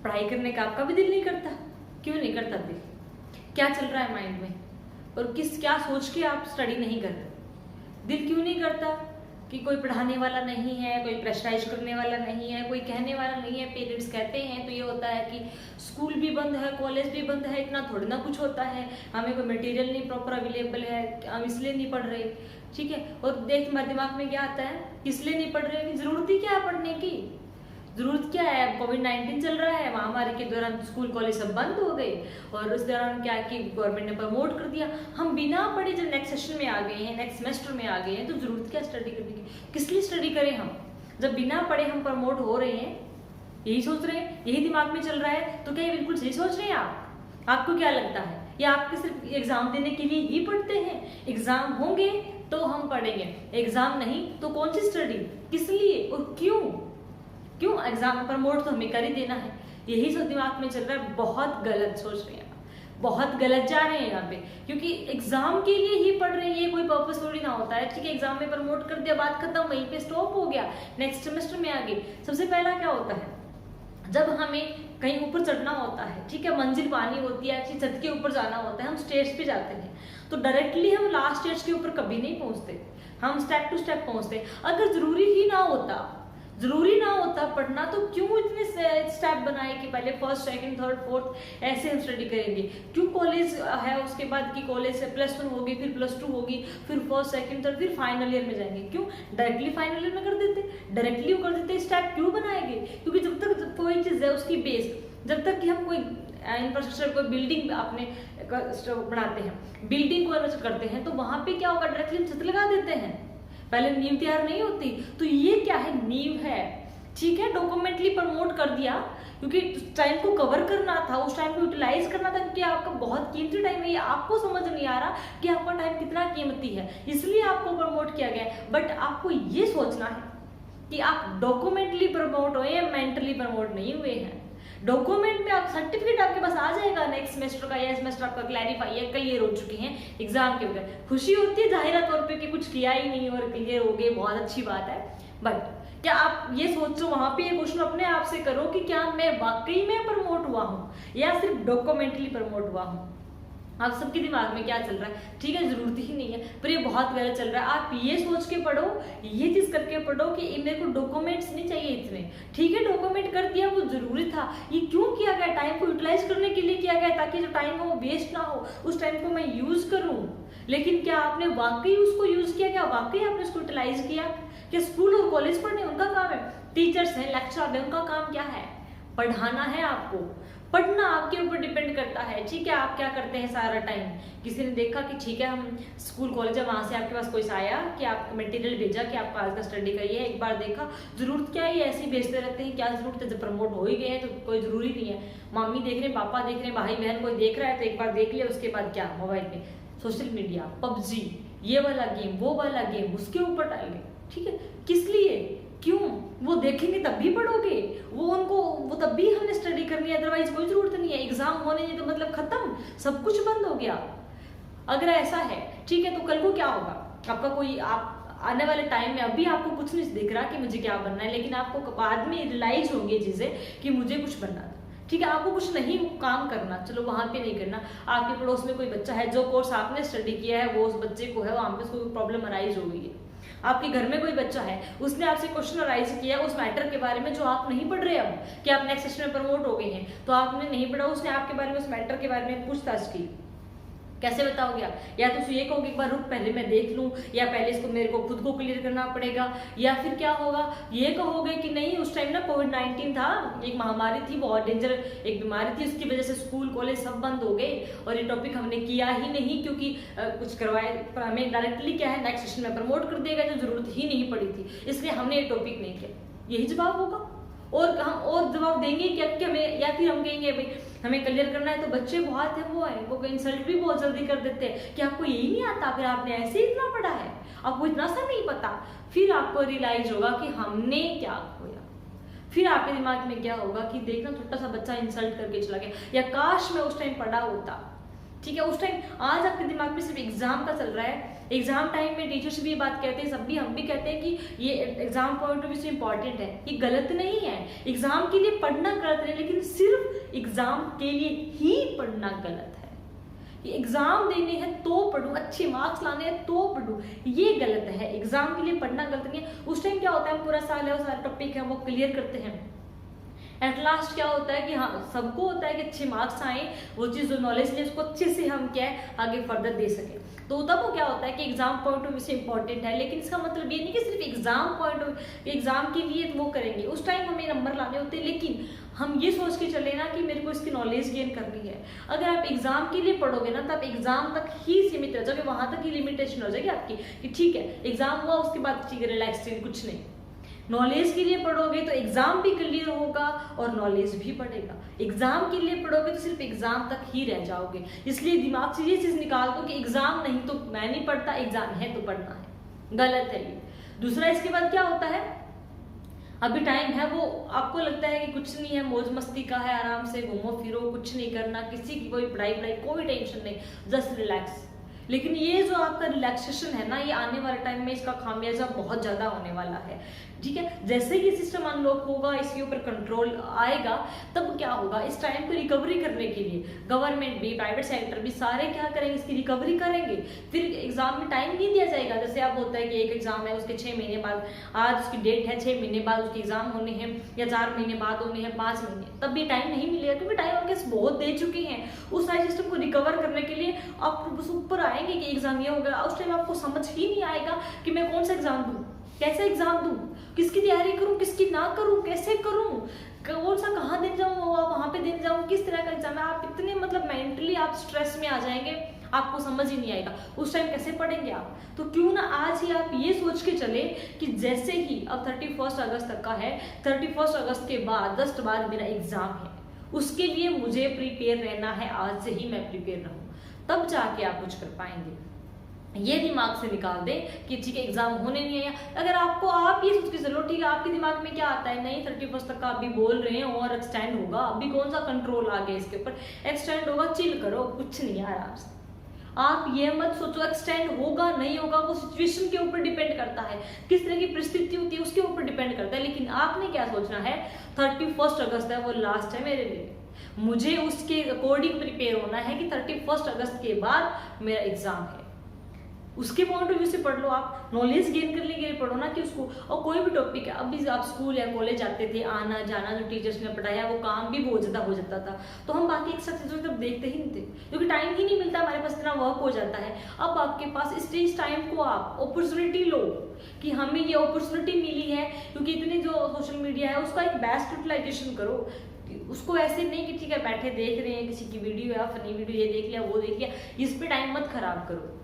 पढ़ाई करने का आपका भी दिल नहीं करता? क्यों नहीं करता दिल? क्या चल रहा है माइंड में और क्या सोच के आप स्टडी नहीं करते? दिल क्यों नहीं करता? कि कोई पढ़ाने वाला नहीं है, कोई प्रेशराइज करने वाला नहीं है, कोई कहने वाला नहीं है। पेरेंट्स कहते हैं तो ये होता है कि स्कूल भी बंद है, कॉलेज भी बंद है, इतना थोड़ी ना कुछ होता है, हमें कोई मटेरियल नहीं प्रॉपर अवेलेबल है, हम इसलिए नहीं पढ़ रहे। ठीक है, और देख हमारे दिमाग में क्या आता है, इसलिए नहीं पढ़ रहे, जरूरत ही क्या है पढ़ने की? जरूरत क्या है? कोविड-19 चल रहा है, महामारी के दौरान स्कूल कॉलेज सब बंद हो गए और उस दौरान क्या कि गवर्नमेंट ने प्रमोट कर दिया। हम बिना पढ़े जब नेक्स्ट सेशन में आ गए हैं, नेक्स्ट सेमेस्टर में आ गए हैं, तो जरूरत क्या स्टडी करने की? किस लिए स्टडी करें हम जब बिना पढ़े हम प्रमोट हो रहे हैं? यही सोच रहे हैं, यही दिमाग में चल रहा है, तो क्या ये बिल्कुल सही सोच रहे हैं आप? आपको क्या लगता है, या आपके सिर्फ एग्जाम देने के लिए ही पढ़ते हैं? एग्जाम होंगे तो हम पढ़ेंगे, एग्जाम नहीं तो कौन सी स्टडी? किस लिए और क्यों? क्यों? एग्जाम में प्रमोट तो हमें कर ही देना है। यही सब दिमाग में चल रहा है। बहुत गलत सोच रहे हैं, बहुत गलत जा रहे हैं यहाँ पे, क्योंकि एग्जाम के लिए ही पढ़ रहे हैं, ये कोई पर्पस थोड़ी ना होता है। ठीक है, एग्जाम में प्रमोट कर दिया, बात खत्म, वहीं पे स्टॉप हो गया, नेक्स्ट सेमेस्टर में आ गए। सबसे पहला क्या होता है, जब हमें कहीं ऊपर चढ़ना होता है, ठीक है, मंजिल पानी होती है, अच्छी छत के ऊपर जाना होता है, हम स्टेज पे जाते हैं, तो डायरेक्टली हम लास्ट स्टेज के ऊपर कभी नहीं पहुंचते, हम स्टेप टू स्टेप पहुंचते। अगर जरूरी ना होता पढ़ना, तो क्यों इतने स्टेप बनाए कि पहले फर्स्ट, सेकंड, थर्ड, फोर्थ ऐसे हम स्टडी करेंगे? क्यों कॉलेज है, उसके बाद की कॉलेज से +1 होगी, फिर +2 होगी, फिर फर्स्ट, सेकंड, थर्ड, फिर फाइनल ईयर में जाएंगे? क्यों डायरेक्टली फाइनल ईयर में कर देते? डायरेक्टली कर देते, स्टेप क्यों बनाएंगे? क्योंकि जब तक कोई चीज है उसकी बेस, जब तक कि हम कोई इंफ्रास्ट्रक्चर, कोई बिल्डिंग अपने बनाते हैं, बिल्डिंग को करते हैं, तो वहां पे क्या होगा, डायरेक्टली छत लगा देते हैं, पहले नींव तैयार नहीं होती। तो ये क्या है, नींव है। ठीक है, डॉक्यूमेंटली प्रमोट कर दिया क्योंकि टाइम को कवर करना था, उस टाइम को यूटिलाइज करना था, क्योंकि आपका बहुत कीमती टाइम है। ये आपको समझ नहीं आ रहा कि आपका टाइम कितना कीमती है, इसलिए आपको प्रमोट किया गया है। बट आपको ये सोचना है कि आप डॉक्यूमेंटली प्रमोट हुए या मेंटली प्रमोट नहीं हुए हैं। डॉक्यूमेंट में आप सर्टिफिकेट आपके पास आ जाएगा नेक्स्ट सेमेस्टर का, या सेमेस्टर आपका क्लैरिफाई है, क्लियर हो चुके हैं एग्जाम के बगैर। खुशी होती है जाहिर तौर पे कि कुछ किया ही नहीं और क्लियर हो गए, बहुत अच्छी बात है। बट क्या आप ये सोचो, वहां पे ये क्वेश्चन अपने आप से करो कि क्या मैं वाकई में प्रमोट हुआ हूँ या सिर्फ डॉक्यूमेंटली प्रमोट हुआ हूँ? आप सबके दिमाग में क्या चल रहा है? ठीक है, जरूरत ही नहीं है, पर ये बहुत गलत चल रहा है। आप ये सोच के पढ़ो, ये चीज करके पढ़ो कि मेरे को डॉक्यूमेंट्स नहीं चाहिए इतने। ठीक है, डॉक्यूमेंट कर दिया, वो जरूरी था। ये क्यों किया गया? टाइम को यूटिलाइज करने के लिए किया गया, ताकि जो टाइम हो वो वेस्ट ना हो, उस टाइम को मैं यूज करूं। लेकिन क्या आपने वाकई उसको यूज किया? क्या वाकई आपने उसको यूटिलाइज किया? क्या स्कूल और कॉलेज पढ़ने उनका काम है, टीचर्स हैं, लेक्चरर हैं, उनका काम क्या है? पढ़ाना है आपको। पढ़ना आपके ऊपर डिपेंड करता है। ठीक है, आप क्या करते हैं सारा टाइम? किसी ने देखा कि ठीक है हम स्कूल कॉलेज है, वहां से आपके पास कोई आया कि आप मटेरियल भेजा कि आप आज का स्टडी करिए, एक बार देखा, जरूरत क्या है? ऐसे ही भेजते रहते हैं, क्या जरूरत है? जब प्रमोट हो ही गए हैं तो कोई जरूरी नहीं है। मम्मी देख रहे हैं, पापा देख रहे हैं, भाई बहन कोई देख रहा है तो एक बार देख लिया, उसके बाद क्या, मोबाइल पे सोशल मीडिया, पबजी, ये वाला गेम, वो वाला गेम, उसके ऊपर डाल गए। ठीक है, किस लिए? क्यों? वो देखेंगे तब भी पढ़ोगे, वो तब भी हमने स्टडी करनी है, अदरवाइज कोई जरूरत नहीं है। एग्जाम होने तो मतलब खत्म, सब कुछ बंद हो गया। अगर ऐसा है, ठीक है, तो कल को क्या होगा? आपका कोई आप आने वाले टाइम में, अभी आपको कुछ नहीं दिख रहा कि मुझे क्या बनना है, लेकिन आपको बाद में रियलाइज होंगे चीजें कि मुझे कुछ बनना था। ठीक है, आपको कुछ नहीं काम करना, चलो वहां पे नहीं करना, आपके पड़ोस में कोई बच्चा है, जो कोर्स आपने स्टडी किया है वो उस बच्चे को है, वहां पे उसको प्रॉब्लम अराइज हो गई है। आपके घर में कोई बच्चा है, उसने आपसे क्वेश्चन अराइज किया उस मैटर के बारे में जो आप नहीं पढ़ रहे अब, कि आप नेक्स्ट सेशन में प्रमोट हो गए हैं, तो आपने नहीं पढ़ा, उसने आपके बारे में उस मैटर के बारे में पूछताछ की, कैसे बताओगे आप? या तो ये कहोगे एक बार रुक, पहले मैं देख लूं, या पहले इसको मेरे को खुद को क्लियर करना पड़ेगा, या फिर क्या होगा, ये कहोगे कि नहीं उस टाइम ना कोविड-19 था, एक महामारी थी, बहुत डेंजर एक बीमारी थी, उसकी वजह से स्कूल कॉलेज सब बंद हो गए और ये टॉपिक हमने किया ही नहीं, क्योंकि कुछ करवाए, पर हमें डायरेक्टली क्या है नेक्स्ट सेशन में प्रमोट कर देगा, जो जरूरत ही नहीं पड़ी थी, इसलिए हमने ये टॉपिक नहीं किया। यही जवाब होगा। और हम और जवाब देंगे क्या कि हमें, या फिर हम कहेंगे भाई हमें क्लियर करना है, तो बच्चे बहुत है वो इंसल्ट भी बहुत जल्दी कर देते हैं कि आपको यही नहीं आता, फिर आपने ऐसे ही इतना पढ़ा है, आपको इतना सा नहीं पता। फिर आपको रियलाइज होगा कि हमने क्या खोया। फिर आपके दिमाग में क्या होगा कि देखना छोटा सा बच्चा इंसल्ट करके चला गया, या काश मैं उस टाइम पढ़ा होता। ठीक है, उस टाइम, आज आपके दिमाग में सिर्फ एग्जाम का चल रहा है, एग्जाम टाइम में टीचर्स भी ये बात कहते हैं, सब भी हम भी कहते हैं कि ये एग्जाम पॉइंट ऑफ व्यू से इंपॉर्टेंट है। ये गलत नहीं है, एग्जाम के लिए पढ़ना गलत नहीं, लेकिन सिर्फ एग्जाम के लिए ही पढ़ना गलत है। ये एग्जाम देने हैं तो पढ़ो, अच्छे मार्क्स लाने हैं तो पढ़ो, ये गलत है। एग्जाम के लिए पढ़ना गलत नहीं है। उस टाइम क्या होता है, पूरा साल है, वो सारे टॉपिक है वो क्लियर करते हैं। एट लास्ट क्या होता है कि हाँ, सबको होता है कि अच्छे मार्क्स आए, वो चीज़ जो नॉलेज है उसको अच्छे से हम क्या है आगे फर्दर दे सके। तो तब वो क्या होता है कि एग्जाम पॉइंट ऑफ व्यू से इंपॉर्टेंट है, लेकिन इसका मतलब ये नहीं कि सिर्फ एग्जाम पॉइंट ऑफ एग्जाम के लिए वो करेंगे, उस टाइम हमें नंबर लाने होते हैं, लेकिन हम ये सोच के चले ना कि मेरे को इसकी नॉलेज गेन करनी है। अगर आप एग्जाम के लिए पढ़ोगे ना, तब एग्जाम तक ही सीमित रह जाओगे, वहां तक ही लिमिटेशन हो जाएगी आपकी कि ठीक है एग्जाम हुआ, उसके बाद ठीक है रिलैक्स, कुछ नहीं। नॉलेज के लिए पढ़ोगे तो एग्जाम भी क्लियर होगा और नॉलेज भी बढ़ेगा। एग्जाम के लिए पढ़ोगे तो सिर्फ एग्जाम तक ही रह जाओगे। इसलिए दिमाग से ये चीज निकाल दो कि एग्जाम नहीं तो मैं नहीं पढ़ता, एग्जाम है तो पढ़ना है, गलत है ये। दूसरा इसके बाद क्या होता है, अभी टाइम है, वो आपको लगता है कि कुछ नहीं है, मौज मस्ती का है, आराम से घूमो फिरो, कुछ नहीं करना, किसी की कोई पढ़ाई कोई टेंशन नहीं, जस्ट रिलैक्स। लेकिन ये जो आपका रिलैक्सेशन है ना, ये आने वाले टाइम में इसका खामियाजा बहुत ज्यादा होने वाला है। ठीक है, जैसे ही सिस्टम अनलॉक होगा, इसके ऊपर कंट्रोल आएगा, तब क्या होगा, इस टाइम को रिकवरी करने के लिए गवर्नमेंट भी, प्राइवेट सेक्टर भी, सारे क्या करेंगे, इसकी रिकवरी करेंगे। फिर एग्जाम में टाइम नहीं दिया जाएगा। जैसे आप होता है कि एक एग्जाम है, उसके 6 महीने बाद, आज उसकी डेट है, 6 महीने बाद उसके एग्जाम होने हैं, या 4 महीने बाद होने हैं, 5 महीने, तब भी टाइम नहीं मिलेगा, क्योंकि टाइम आपके बहुत दे चुके हैं। उस सारे सिस्टम को रिकवर करने के लिए आप बस ऊपर आएंगे कि एग्जाम ये होगा, उस टाइम आपको समझ ही नहीं आएगा कि मैं कौन सा एग्जाम दूं, कैसे एग्जाम दूं, किसकी तैयारी करूं, किसकी ना करूं, कैसे करूं, कौन सा कहाँ देने जाऊं, वहां पे देने जाऊं, किस तरह का एग्जाम है। आप इतने मतलब मेंटली आप स्ट्रेस में आ जाएंगे, आपको समझ ही नहीं आएगा उस टाइम कैसे पढ़ेंगे आप। तो क्यों ना आज ही आप ये सोच के चले कि जैसे ही अब 31 अगस्त तक का है, 31 अगस्त के बाद 10 बाद मेरा एग्जाम है, उसके लिए मुझे प्रिपेयर रहना है, आज से ही मैं प्रिपेयर रहूं, तब जाके आप कुछ कर पाएंगे। ये दिमाग से निकाल दे कि ठीक है एग्जाम होने नहीं है। अगर आपको आप ये सोच के चलो ठीक है, आपके दिमाग में क्या आता है, नहीं 31 तक का अभी बोल रहे हैं और एक्सटेंड होगा, अभी कौन सा कंट्रोल आ गया इसके ऊपर, एक्सटेंड होगा, चिल करो, कुछ नहीं यार। आप ये मत सोचो एक्सटेंड होगा नहीं होगा, वो सिचुएशन के ऊपर डिपेंड करता है, किस तरह की परिस्थिति होती है उसके ऊपर डिपेंड करता है। लेकिन आपने क्या सोचना है, 31 अगस्त है वो लास्ट है मेरे लिए, मुझे उसके अकॉर्डिंग प्रिपेयर होना है कि 31 अगस्त के बाद मेरा एग्जाम है। उसके पॉइंट ऑफ व्यू से पढ़ लो, आप नॉलेज गेन करने के लिए पढ़ो ना कि उसको। और कोई भी टॉपिक है, अभी आप स्कूल या कॉलेज जाते थे, आना जाना जो टीचर्स ने पढ़ाया वो काम भी बहुत ज्यादा हो जाता था, तो हम बाकी एक्स्ट्रा चीजों की तरफ देखते ही नहीं थे, क्योंकि टाइम ही नहीं मिलता, हमारे पास इतना वर्क हो जाता है। अब आपके पास इस टाइम को आप अपॉर्चुनिटी लो कि हमें ये अपॉर्चुनिटी मिली है, क्योंकि इतनी जो सोशल मीडिया है उसका एक बेस्ट यूटिलाइजेशन करो। उसको ऐसे नहीं कि ठीक है बैठे देख रहे हैं किसी की वीडियो या फनी वीडियो, ये देख लिया वो देख लिया, इस पे टाइम मत खराब करो।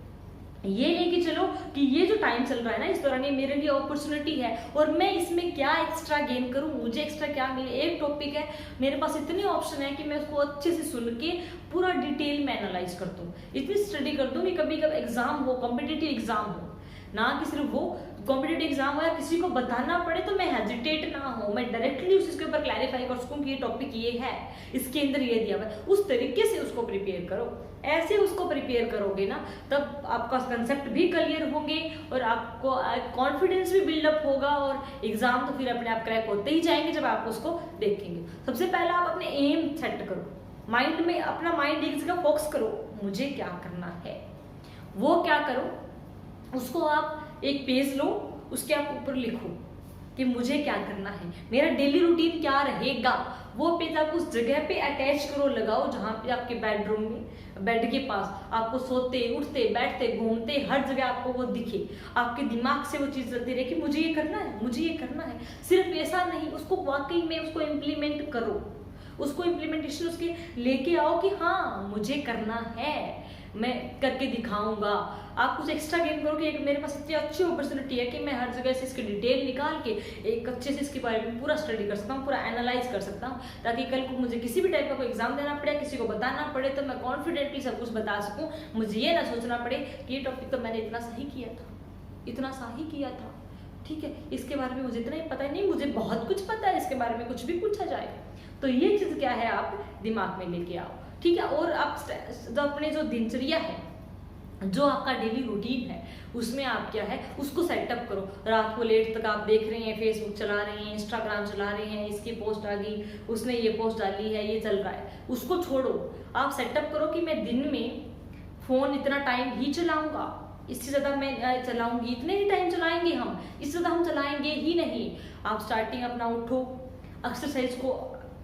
ये लेके चलो कि ये जो टाइम चल रहा है ना, इस दौरान ये मेरे लिए अपॉर्चुनिटी है और मैं इसमें क्या एक्स्ट्रा गेन करूं, मुझे एक्स्ट्रा क्या मिले। एक टॉपिक है, मेरे पास इतने ऑप्शन है कि मैं उसको अच्छे से सुन के पूरा डिटेल में एनालाइज कर दूं, इतनी स्टडी कर दूं कि कभी कभी एग्जाम हो, कॉम्पिटिटिव एग्जाम हो ना, कि सिर्फ वो कॉम्पिटिटिव एग्जाम हो या किसी को बताना पड़े तो मैं हेजिटेट ना हो, मैं डायरेक्टली उसके ऊपर क्लैरिफाई कर सकूं कि ये टॉपिक ये है, इसके अंदर ये दिया हुआ है, उस तरीके से उसको प्रिपेयर करो। ऐसे उसको प्रिपेयर करोगे ना, तब आपका कंसेप्ट भी क्लियर होंगे और आपको कॉन्फिडेंस भी बिल्डअप होगा और एग्जाम तो फिर अपने आप क्रैक होते ही जाएंगे जब आप उसको देखेंगे। सबसे पहला आप अपने एम सेट करो, माइंड में अपना माइंड एक जगह फोकस करो, मुझे क्या करना है, वो क्या करो, उसको आप एक पेज लो, उसके आप ऊपर लिखो कि मुझे क्या करना है, मेरा डेली रूटीन क्या रहेगा। वो पेज आप उस जगह पे अटैच करो, लगाओ जहां पे आपके बेडरूम में, बेड के पास आपको सोते उठते बैठते घूमते हर जगह आपको वो दिखे, आपके दिमाग से वो चीज चलती रहे कि मुझे ये करना है, मुझे ये करना है। सिर्फ ऐसा नहीं, उसको वाकई में उसको इम्प्लीमेंट करो, उसको इम्प्लीमेंटेशन उसके लेके आओ कि हाँ मुझे करना है, मैं करके दिखाऊंगा। आप कुछ एक्स्ट्रा गेन करो कि एक मेरे पास इतनी अच्छी अपॉर्चुनिटी है कि मैं हर जगह से इसकी डिटेल निकाल के एक अच्छे से इसके बारे में पूरा स्टडी कर सकता हूँ, पूरा एनालाइज कर सकता हूँ, ताकि कल को मुझे किसी भी टाइप का कोई एग्जाम देना पड़े, किसी को बताना पड़े तो मैं कॉन्फिडेंटली सब कुछ बता सकूँ। मुझे ये ना सोचना पड़े कि ये टॉपिक तो मैंने इतना सही किया था, इतना सही किया था, ठीक है इसके बारे में मुझे इतना ही पता ही नहीं, मुझे बहुत कुछ पता है इसके बारे में, कुछ भी पूछा जाए। तो ये चीज क्या है, आप दिमाग में लेके आओ, ठीक है। और आप जो अपने जो दिनचर्या है, जो आपका डेली रूटीन है उसमें आप क्या है उसको सेटअप करो। रात को लेट तक आप देख रहे हैं, फेसबुक चला रहे हैं, इंस्टाग्राम चला रहे हैं, इसकी पोस्ट आ गई, उसने ये पोस्ट डाली है, ये चल रहा है, उसको छोड़ो। आप सेटअप करो कि मैं दिन में फोन इतना टाइम ही चलाऊंगा, इससे ज्यादा मैं चलाऊंगी, इतने ही टाइम चलाएंगे हम, इससे ज्यादा हम चलाएंगे ही नहीं। आप स्टार्टिंग अपना उठो, एक्सरसाइज को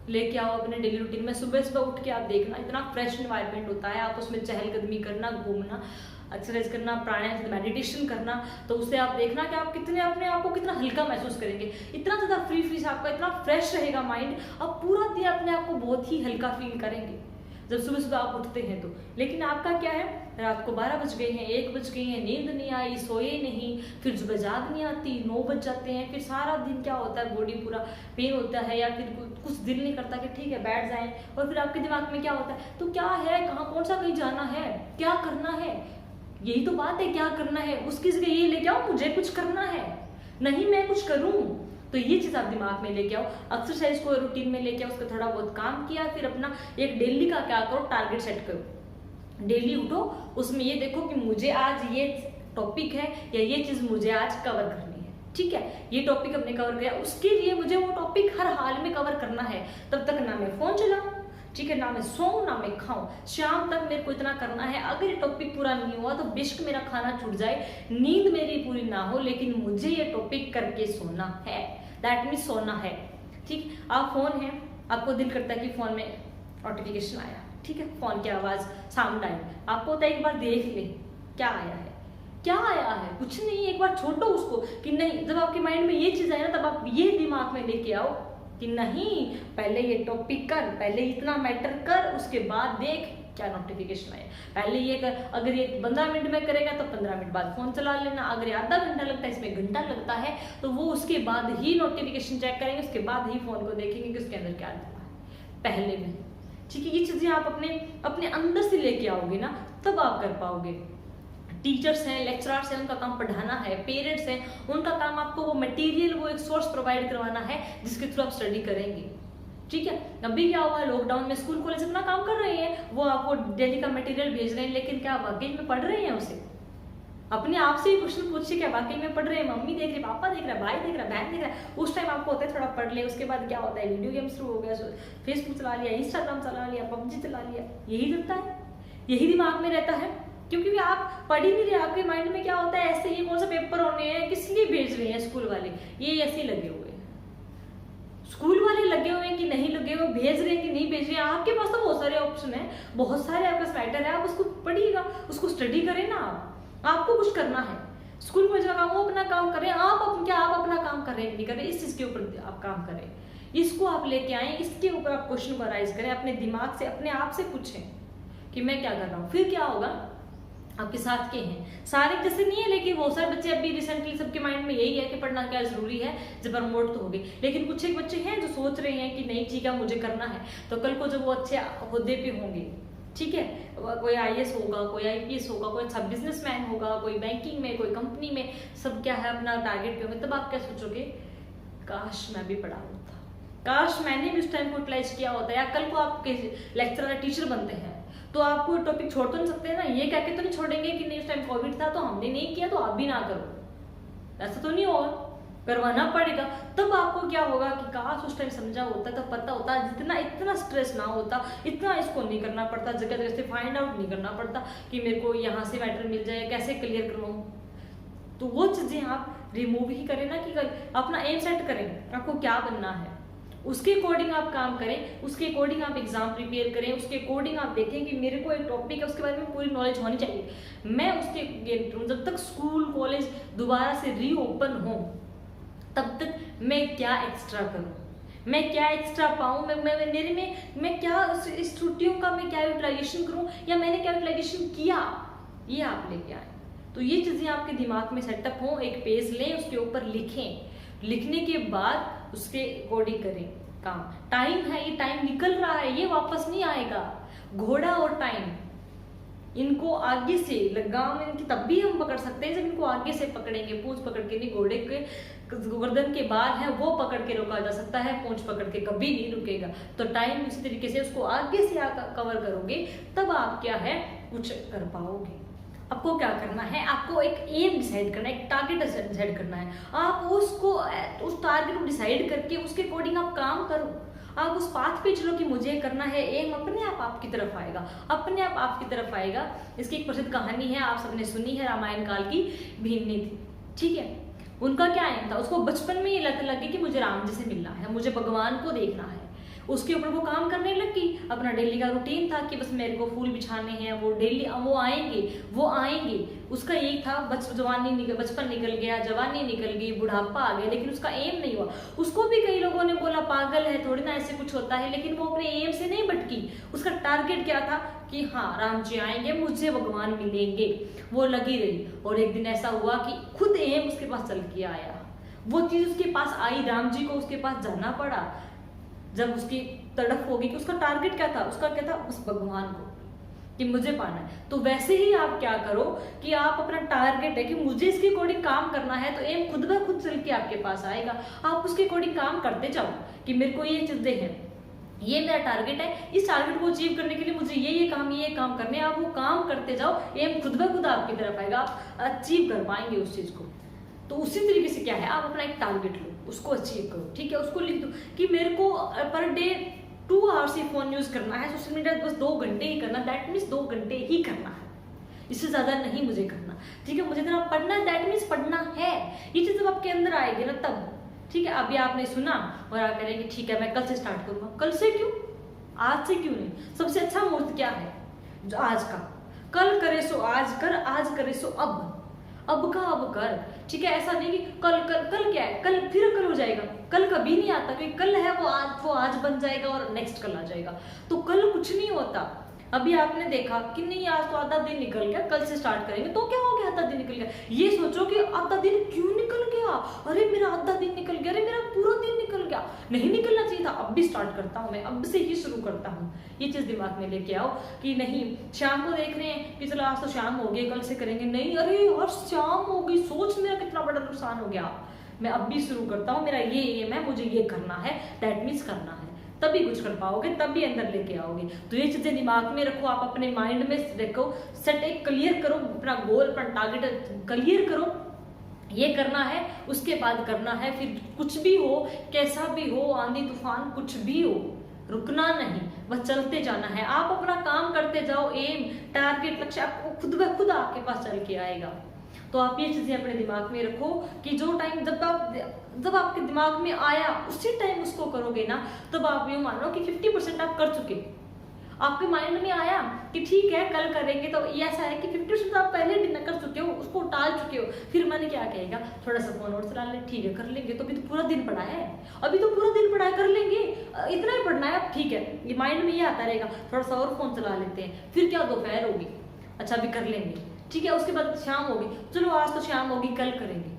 लेके आओ अपने डेली रूटीन में। सुबह सुबह उठ के आप देखना इतना फ्रेश एनवायरनमेंट होता है, आप उसमें चहलकदमी करना, घूमना, एक्सरसाइज करना, प्राणायाम, मेडिटेशन करना, तो उससे आप देखना कि आप कितने अपने आप को कितना हल्का महसूस करेंगे, इतना ज़्यादा फ्री से आपका इतना फ्रेश रहेगा माइंड, आप पूरा दिन अपने आप को बहुत ही हल्का फील करेंगे जब सुबह सुबह आप उठते हैं तो। लेकिन आपका क्या है, रात को 12 बज गए हैं, 1 बज गए हैं, नींद नहीं आई, सोए नहीं, फिर सुबह जाग नहीं आती, 9 बज जाते हैं, फिर सारा दिन क्या होता है, बॉडी पूरा पेन होता है, या फिर कुछ दिल नहीं करता कि ठीक है बैठ जाएं, और फिर आपके दिमाग में क्या होता है, तो क्या है, कहाँ कौन सा कहीं जाना है, क्या करना है, यही तो बात है, क्या करना है, उसकी जगह ये लेके आओ मुझे कुछ करना है, नहीं मैं कुछ करूं, तो ये चीज आप दिमाग में लेके आओ। एक्सरसाइज को रूटीन में लेके आओ, उसका थोड़ा बहुत काम किया, फिर अपना एक डेली का क्या करो, टारगेट सेट करो। डेली उठो, उसमें ये देखो कि मुझे आज ये टॉपिक है या ये चीज मुझे आज कवर करनी है, ठीक है, ये टॉपिक हमने कवर किया, उसके लिए मुझे वो टॉपिक हर हाल में कवर करना है। तब तक ना मैं फोन चलाऊं, ठीक है, ना मैं सोऊं ना मैं खाऊं, शाम तक मेरे को इतना करना है। अगर ये टॉपिक पूरा नहीं हुआ तो बेशक मेरा खाना छूट जाए, नींद मेरी पूरी ना हो, लेकिन मुझे ये टॉपिक करके सोना है, दैट मीन्स सोना है। ठीक, आप फोन है, आपको दिल करता है कि फोन में नोटिफिकेशन आया, ठीक है, फोन की आवाज साउंड आई, आपको होता है एक बार देख ले क्या आया है, क्या आया है, कुछ नहीं, एक बार छोड़ो उसको कि नहीं। जब आपके माइंड में ये चीज आए ना, तब आप ये दिमाग में लेके आओ कि नहीं, पहले ये टॉपिक कर, पहले इतना मैटर कर, उसके बाद देख क्या नोटिफिकेशन आए, पहले ये कर। अगर ये 15 मिनट में करेगा तो 15 मिनट बाद फोन चला लेना, अगर ये आधा घंटा लगता है, इसमें घंटा लगता है, तो वो उसके बाद ही नोटिफिकेशन चेक करेंगे, उसके बाद ही फोन को देखेंगे कि उसके अंदर क्या डला है पहले में। ठीक है, ये चीजें आप अपने अंदर से लेके आओगे ना, तब आप कर पाओगे। टीचर्स हैं, लेक्चरर्स हैं, उनका काम पढ़ाना है, पेरेंट्स हैं, उनका काम आपको वो मटेरियल, वो एक सोर्स प्रोवाइड करवाना है जिसके थ्रू आप स्टडी करेंगे। ठीक है, अभी क्या हुआ, लॉकडाउन में स्कूल कॉलेज अपना काम कर रहे हैं, वो आपको डेली का मटेरियल भेज रहे हैं, लेकिन क्या वाकई में पढ़ रहे हैं उसे? अपने आप से ही क्वेश्चन पूछिए, क्या वाकई में पढ़ रहे हैं? मम्मी देख रही, पापा देख रहा, भाई देख रहा, बहन देख रहा है, उस टाइम आपको होता है थोड़ा पढ़ ले, उसके बाद क्या होता है, वीडियो गेम शुरू हो गया, फेसबुक चला लिया, इंस्टाग्राम चला लिया, पबजी चला लिया, यही चलता है, यही दिमाग में रहता है, क्योंकि भी आप पढ़ ही नहीं रहे। आपके माइंड में क्या होता है, ऐसे ये कौन सा पेपर होने हैं, किस लिए भेज रहे हैं स्कूल वाले, ये ऐसे लगे हुए हैं, स्कूल वाले लगे हुए हैं कि नहीं लगे हुए, भेज रहे हैं कि नहीं भेज रहे हैं, आपके पास तो बहुत सारे ऑप्शन है, बहुत सारे आपके पास मैटर है, आप उसको पढ़िएगा, उसको स्टडी करें ना। आपको कुछ करना है, स्कूल कॉलेज का काम वो अपना काम करें, आप अपना काम कर रहे हैं नहीं कर रहे, इस चीज के ऊपर आप काम करें, इसको आप लेके आए, इसके ऊपर आप क्वेश्चन को राइज करें, अपने दिमाग से, अपने आप से पूछें कि मैं क्या कर रहा हूँ। फिर क्या होगा, आपके साथ के हैं सारे जैसे नहीं है, लेकिन बहुत सारे बच्चे अभी रिसेंटली सबके माइंड में यही है कि पढ़ना क्या जरूरी है, जब प्रमोट तो हो गई, लेकिन कुछ एक बच्चे हैं जो सोच रहे हैं कि नहीं ठीक है मुझे करना है, तो कल को जब वो अच्छे ओहदे पे होंगे, ठीक है, कोई IAS होगा, कोई IPS होगा, कोई अच्छा बिजनेसमैन होगा, कोई बैंकिंग में, कोई कंपनी में, सब क्या है अपना टारगेट पे होंगे, तब आप क्या सोचोगे, काश मैं भी पढ़ा होता, काश मैंने भी उस टाइम को यूटिलाइज किया होता। या कल को आप लेक्चरर टीचर बनते हैं तो आपको टॉपिक छोड़ तो नहीं सकते ना, ये कह के तो नहीं छोड़ेंगे कि नहीं उस टाइम कोविड था तो हमने नहीं किया तो आप भी ना करो, ऐसा तो नहीं होगा, करवाना पड़ेगा। तब आपको क्या होगा कि काश उस टाइम समझा होता तो पता होता, जितना इतना स्ट्रेस ना होता, इतना इसको नहीं करना पड़ता, जगह जगह से फाइंड आउट नहीं करना पड़ता कि मेरे को यहाँ से मैटर मिल जाए, कैसे क्लियर करवाऊँ। तो वो चीजें आप रिमूव ही करें ना, कि अपना एम सेट करें, आपको क्या बनना है, उसके अकॉर्डिंग आप काम करें, उसके अकॉर्डिंग आप एग्जाम प्रिपेयर करें, उसके अकॉर्डिंग आप देखें कि मेरे को एक टॉपिक है उसके बारे में पूरी नॉलेज होनी चाहिए, मैं उसके जब तक स्कूल कॉलेज दोबारा से रीओपन हो तब तक मैं क्या एक्स्ट्रा करूं, मैं क्या एक्स्ट्रा पाऊं, मैं क्या इस छुट्टियों का मैं क्या यूटिलाइजेशन करूं, या मैंने क्या यूटिलाइजेशन किया, ये आप लेके आए। तो ये चीजें आपके दिमाग में सेटअप हो, एक पेज लें, उसके ऊपर लिखें, लिखने के बाद उसके अकॉर्डिंग करें काम। टाइम है, ये टाइम निकल रहा है, ये वापस नहीं आएगा। घोड़ा और टाइम, इनको आगे से लगाम इनकी तब भी हम पकड़ सकते हैं जब इनको आगे से पकड़ेंगे, पूंछ पकड़ के नहीं, घोड़े के गर्दन के बाल है वो पकड़ के रोका जा सकता है, पूंछ पकड़ के कभी नहीं रुकेगा। तो टाइम इसी तरीके से उसको आगे से कवर करोगे, तब आप क्या है कुछ कर पाओगे। आपको क्या करना है, आपको एक एम डिसाइड करना है, एक टारगेट डिसाइड करना है। आप उसको उस टारगेट को डिसाइड करके उसके अकॉर्डिंग आप काम करो। आप उस पाथ पे चलो कि मुझे करना है, एम अपने आप आपकी तरफ आएगा, अपने आप आपकी तरफ आएगा। इसकी एक प्रसिद्ध कहानी है, आप सबने सुनी है, रामायण काल की भीमनी थी, ठीक है। उनका क्या एम था, उसको बचपन में ये लत लगी कि मुझे राम जी से मिलना है, मुझे भगवान को देखना है। उसके ऊपर वो काम करने लगी, अपना डेली का रूटीन था कि बस मेरे को फूल बिछाने हैं, वो डेली वो आएंगे। उसका एक था, बचपन निकल गया, जवानी निकल गई, बुढ़ापा आ गया, लेकिन उसका एम नहीं हुआ। उसको भी कई लोगों ने बोला पागल है, थोड़ी ना ऐसे कुछ होता है, लेकिन वो अपने एम से नहीं भटकी। उसका टारगेट क्या था कि हाँ राम जी आएंगे, मुझे भगवान मिलेंगे, वो लगी रही। और एक दिन ऐसा हुआ कि खुद एम उसके पास चल के आया, वो चीज उसके पास आई, राम जी को उसके पास जाना पड़ा। जब उसकी तड़प होगी कि उसका टारगेट क्या था, उसका क्या था, उस भगवान को कि मुझे पाना है। तो वैसे ही आप क्या करो कि आप अपना टारगेट है कि मुझे इसके अकॉर्डिंग काम करना है, तो एम खुद ब खुद चल के आपके पास आएगा। आप उसके अकॉर्डिंग काम करते जाओ कि मेरे को ये चीजें हैं, ये मेरा टारगेट है, इस टारगेट को अचीव करने के लिए मुझे ये काम करने हैं। आप वो काम करते जाओ, एम खुद ब खुद आपकी तरफ आएगा, आप अचीव कर पाएंगे उस चीज को। तो उसी तरीके से क्या है, आप अपना एक टारगेट लो, उसको अचीव करो, ठीक है। उसको लिख दो कि मेरे को पर डे 2 आवर्स ही फोन यूज करना है, सोशल मीडिया बस 2 घंटे ही करना, दैट मीन्स 2 घंटे ही करना है, इससे ज्यादा नहीं मुझे करना, ठीक है। मुझे इतना पढ़ना है, दैट मीन्स पढ़ना है। ये चीज जब आपके अंदर आएगी ना तब, ठीक है। अभी आपने सुना और आप कहेंगे ठीक है मैं कल से स्टार्ट करूंगा। कल से क्यों, आज से क्यों नहीं? सबसे अच्छा मुहूर्त क्या है, जो आज का। कल करे सो आज कर, आज करे सो अब का अब कर, ठीक है। ऐसा नहीं कि कल क्या है, कल फिर कल हो जाएगा, कल कभी नहीं आता, क्योंकि कल है वो आज बन जाएगा और नेक्स्ट कल आ जाएगा। तो कल कुछ नहीं होता। अभी आपने देखा कि नहीं आज तो आधा दिन निकल गया, कल से स्टार्ट करेंगे, तो क्या हो गया, आधा दिन निकल गया। ये सोचो कि आधा दिन क्यों निकल गया, अरे मेरा आधा दिन निकल गया, अरे मेरा पूरा दिन निकल गया, नहीं निकलना चाहिए था, अब भी स्टार्ट करता हूँ मैं, अब से ही शुरू करता हूँ। ये चीज दिमाग में लेके आओ कि नहीं शाम को देख रहे हैं कि चलो आज तो शाम हो गई, कल से करेंगे, नहीं अरे यार शाम हो गई, सोच मेरा कितना बड़ा नुकसान हो गया, मैं अब भी शुरू करता हूँ, मेरा ये एम है, मुझे ये करना है, दैट मीन्स करना है, तभी कुछ कर पाओगे, तभी अंदर लेके आओगे। तो ये चीजें दिमाग में रखो, आप अपने माइंड में रखो, सेट एक क्लियर करो, अपना गोल अपना टारगेट क्लियर करो, ये करना है, उसके बाद करना है, फिर कुछ भी हो, कैसा भी हो, आंधी तूफान कुछ भी हो, रुकना नहीं, बस चलते जाना है। आप अपना काम करते जाओ, एम टारगेट लक्ष्य आपको खुद ब खुद आपके पास चल के आएगा। तो आप ये चीजें अपने दिमाग में रखो कि जो टाइम जब आपके दिमाग में आया उसी टाइम उसको करोगे ना, तब आप यूं मानो कि 50% आप कर चुके। आपके माइंड में आया कि ठीक है कल करेंगे, तो ये ऐसा है कि 50% आप पहले डिनर कर चुके हो, उसको टाल चुके हो। फिर मैंने क्या कहेगा, थोड़ा सा फोन और चला ले, ठीक है कर लेंगे, तो अभी तो पूरा दिन पड़ा है, अभी तो पूरा दिन पड़ा है, कर लेंगे, इतना ही पढ़ना है, ठीक है। ये माइंड में ये आता रहेगा, थोड़ा सा और फोन चला लेते हैं, फिर क्या दोपहर होगी, अच्छा अभी कर लेंगे, ठीक है। उसके बाद शाम होगी, चलो आज तो शाम होगी, कल करेंगे,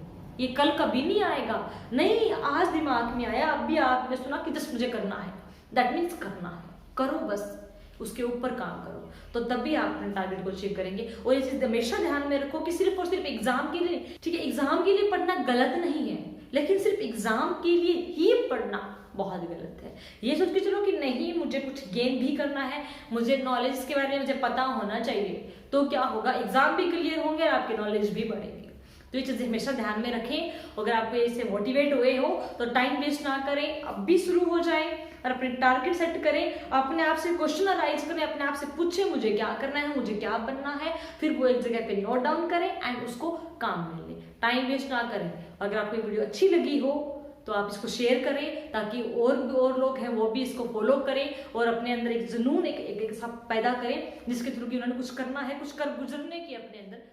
ये कल कभी नहीं आएगा। नहीं, आज दिमाग में आया, अब भी आपने सुना कि जस्ट मुझे करना है, दैट मीन्स करना है, करो बस, उसके ऊपर काम करो, तो तभी आप अपने टारगेट को अचीव करेंगे। और ये चीज हमेशा ध्यान में रखो कि सिर्फ और सिर्फ एग्जाम के लिए, ठीक है, एग्जाम के लिए पढ़ना गलत नहीं है, लेकिन सिर्फ एग्जाम के लिए ही पढ़ना बहुत गलत है। ये सोच के चलो कि नहीं मुझे कुछ गेन भी करना है, मुझे नॉलेज के बारे में मुझे पता होना चाहिए, तो क्या होगा, एग्जाम भी क्लियर होंगे और आपकी नॉलेज भी बढ़ेगी। तो ये चीजें हमेशा ध्यान में रखें। अगर आपको इससे मोटिवेट हुए हो तो टाइम वेस्ट ना करें, अब भी शुरू हो जाएं और अपने टारगेट सेट करें, अपने आप से क्वेश्चन अराइज करें, अपने आप से पूछें मुझे क्या करना है, मुझे क्या बनना है, फिर वो एक जगह पे नोट डाउन करें एंड उसको काम में लें, टाइम वेस्ट ना करें। अगर आपको ये वीडियो अच्छी लगी हो तो आप इसको शेयर करें, ताकि और लोग हैं वो भी इसको फॉलो करें और अपने अंदर एक जुनून एक सब पैदा करें, जिसके थ्रू कि उन्होंने कुछ करना है, कुछ कर गुजरने की अपने अंदर